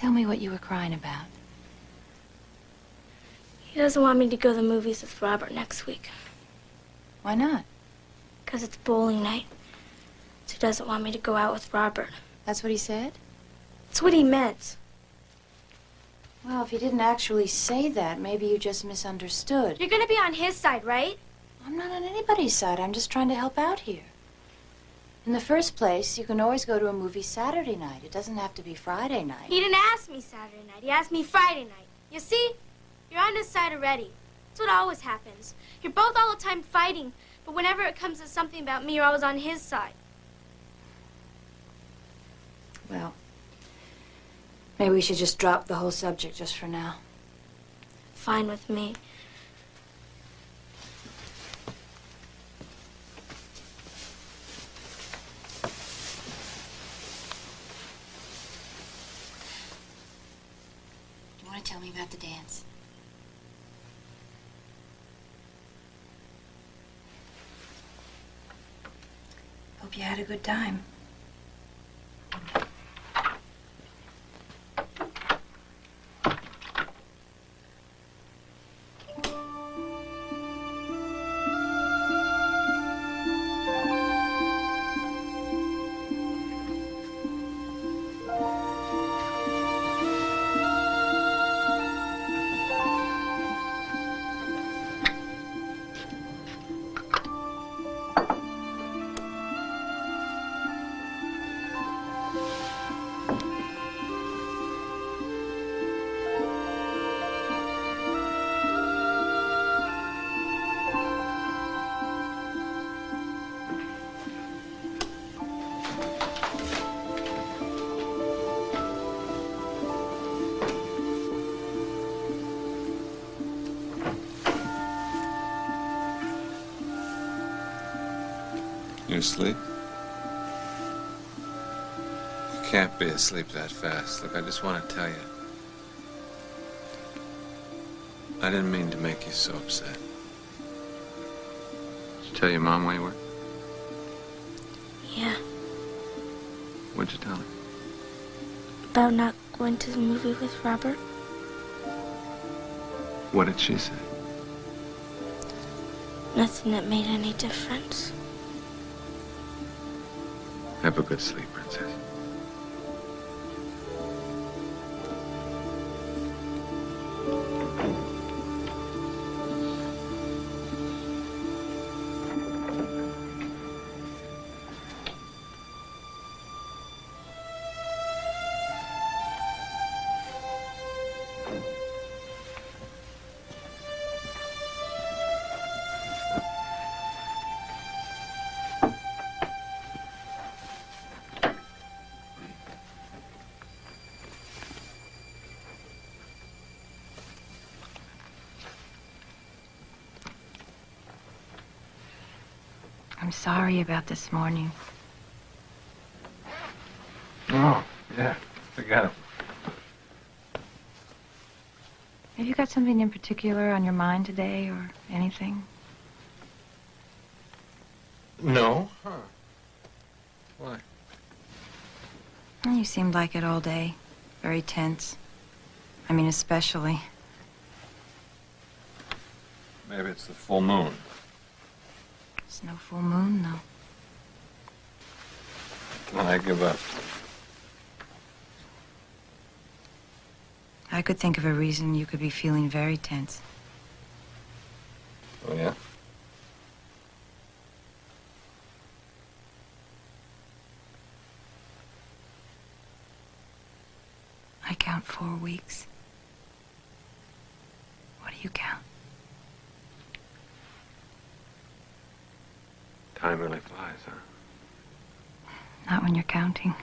Tell me what you were crying about. He doesn't want me to go to the movies with Robert next week. Why not? Because it's bowling night. So he doesn't want me to go out with Robert. That's what he said? That's what he meant. Well, if he didn't actually say that, maybe you just misunderstood. You're gonna be on his side, right? I'm not on anybody's side. I'm just trying to help out here. In the first place, you can always go to a movie Saturday night. It doesn't have to be Friday night. He didn't ask me Saturday night. He asked me Friday night. You see? You're on his side already. That's what always happens. You're both all the time fighting, but whenever it comes to something about me, you're always on his side. Well, maybe we should just drop the whole subject just for now. Fine with me. Do you want to tell me about the dance? Hope you had a good time. You asleep? You can't be asleep that fast. Look, I just want to tell you. I didn't mean to make you so upset. Did you tell your mom where you were? Yeah. What'd you tell her? About not going to the movie with Robert. What did she say? Nothing that made any difference. Have a good sleep, Princess. I'm sorry about this morning. Oh, yeah. Forgot it. Have you got something in particular on your mind today or anything? No? Huh. Why? Well, you seemed like it all day. Very tense. I mean, especially. Maybe it's the full moon. It's no full moon, though. Well, I give up. I could think of a reason you could be feeling very tense. Oh, yeah? I count 4 weeks. What do you count? Time really flies, huh? Not when you're counting.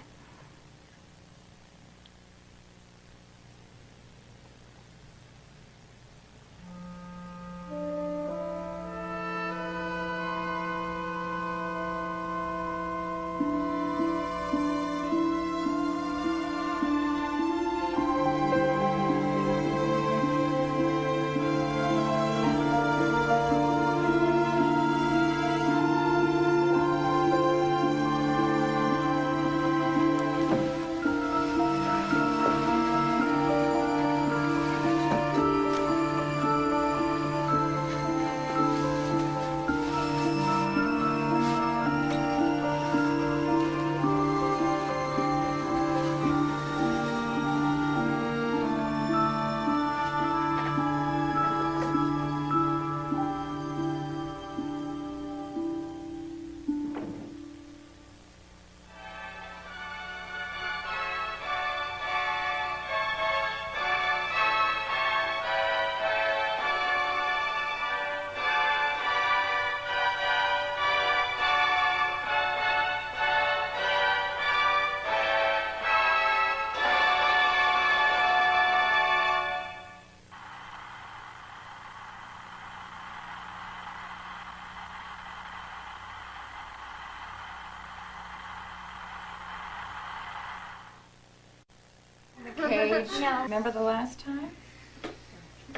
Paige? No. Remember the last time?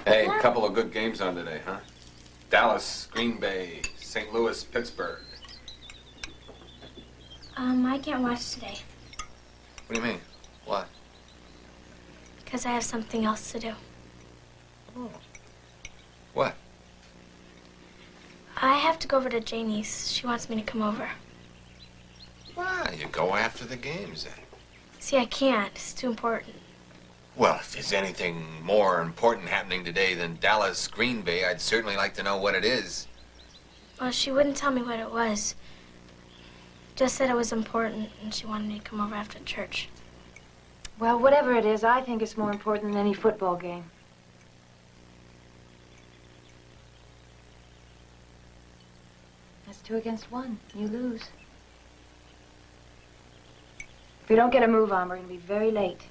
Hey, a couple of good games on today, huh? Dallas, Green Bay, St. Louis, Pittsburgh. I can't watch today. What do you mean? What? Because I have something else to do. Oh. What? I have to go over to Janie's. She wants me to come over. Well, you go after the games then. See, I can't. It's too important. Well, if there's anything more important happening today than Dallas, Green Bay, I'd certainly like to know what it is. Well, she wouldn't tell me what it was. Just said it was important, and she wanted me to come over after church. Well, whatever it is, I think it's more important than any football game. That's 2 against 1. You lose. If we don't get a move on, we're going to be very late.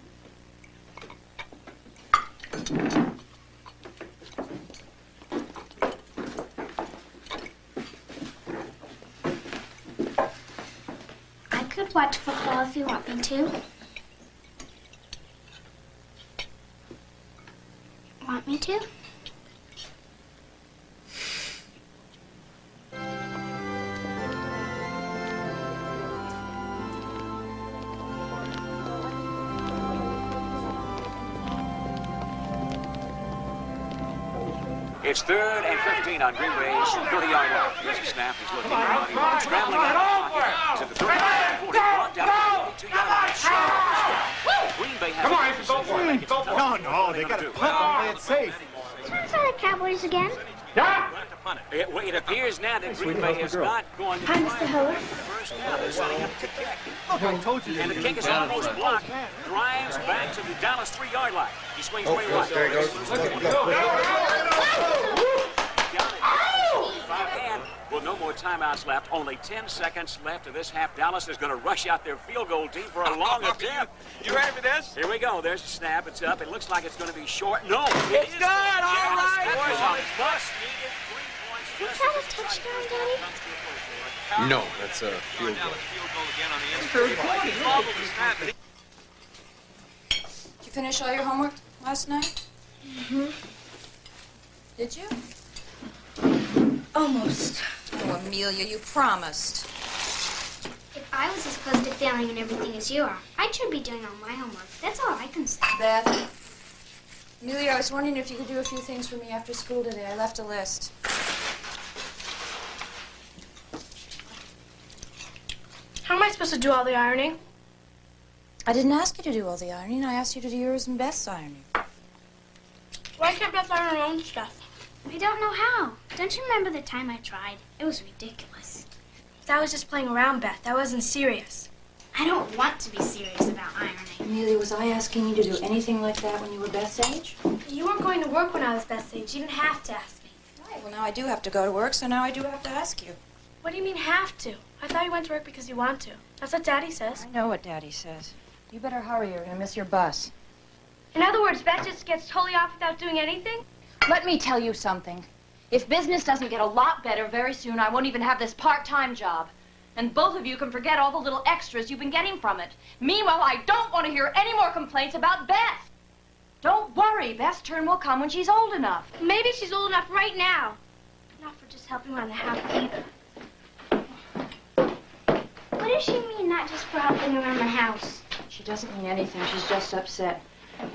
I could watch football if you want me to. Want me to? It's 3rd and 15 on Green Bay's 30-yard line. Here's a snap. He's looking around. Scrambling out of the pocket to the 30, 40, brought down to the 22-yard line. Green Bay has Go for it. No, they got to punt and play it safe. Sorry, Cowboys again. It appears now that Green Bay is not going to Hi, Mr. Heller. first down. They're setting up to kick. Look, I told you. And the kick is almost blocked. Drives back to the Dallas 3-yard line. He swings way right. There he goes. And, well, no more timeouts left. Only 10 seconds left of this half. Dallas is going to rush out their field goal team for a long attempt. You ready for this? Here we go. There's a snap. It's up. It looks like it's going to be short. No, It's good. All right. Much-needed 3 points. Is that a touchdown, Daddy? No, that's a field goal. Did you finish all your homework last night? Mm-hmm. Did you? Almost. Oh, Amelia, you promised. If I was as close to failing in everything as you are, I should be doing all my homework. That's all I can say. Beth? Amelia, I was wondering if you could do a few things for me after school today. I left a list. How am I supposed to do all the ironing? I didn't ask you to do all the ironing. I asked you to do yours and Beth's ironing. Why can't Beth iron her own stuff? I don't know how. Don't you remember the time I tried? It was ridiculous. That was just playing around, Beth. That wasn't serious. I don't want to be serious about ironing. Amelia, was I asking you to do anything like that when you were Beth's age? You weren't going to work when I was Beth's age. You didn't have to ask me. Right, well, now I do have to go to work, so now I do have to ask you. What do you mean have to? I thought you went to work because you want to. That's what Daddy says. I know what Daddy says. You better hurry, you're gonna miss your bus. In other words, Beth just gets totally off without doing anything? Let me tell you something. If business doesn't get a lot better very soon, I won't even have this part-time job. And both of you can forget all the little extras you've been getting from it. Meanwhile, I don't want to hear any more complaints about Beth. Don't worry, Beth's turn will come when she's old enough. Maybe she's old enough right now. Not for just helping around the house either. What does she mean, not just for helping around the house? She doesn't mean anything. She's just upset.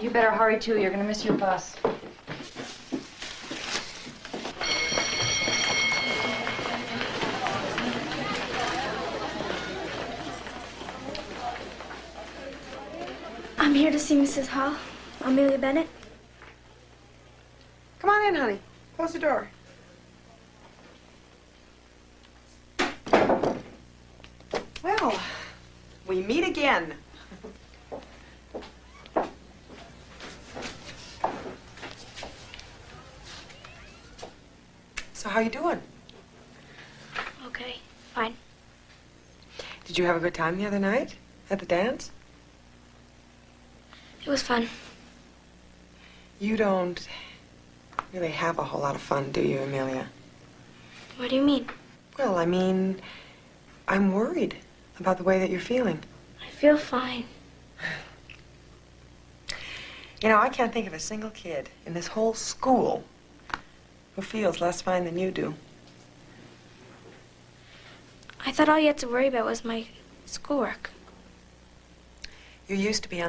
You better hurry, too. You're gonna miss your bus. I'm here to see Mrs. Hall. Amelia Bennett. Come on in, honey. Close the door. Well, we meet again. So how you doing? Okay, fine. Did you have a good time the other night at the dance? It was fun. You don't really have a whole lot of fun, do you, Amelia? What do you mean? Well, I mean, I'm worried about the way that you're feeling. I feel fine. You know, I can't think of a single kid in this whole school who feels less fine than you do. I thought all you had to worry about was my schoolwork. You used to be on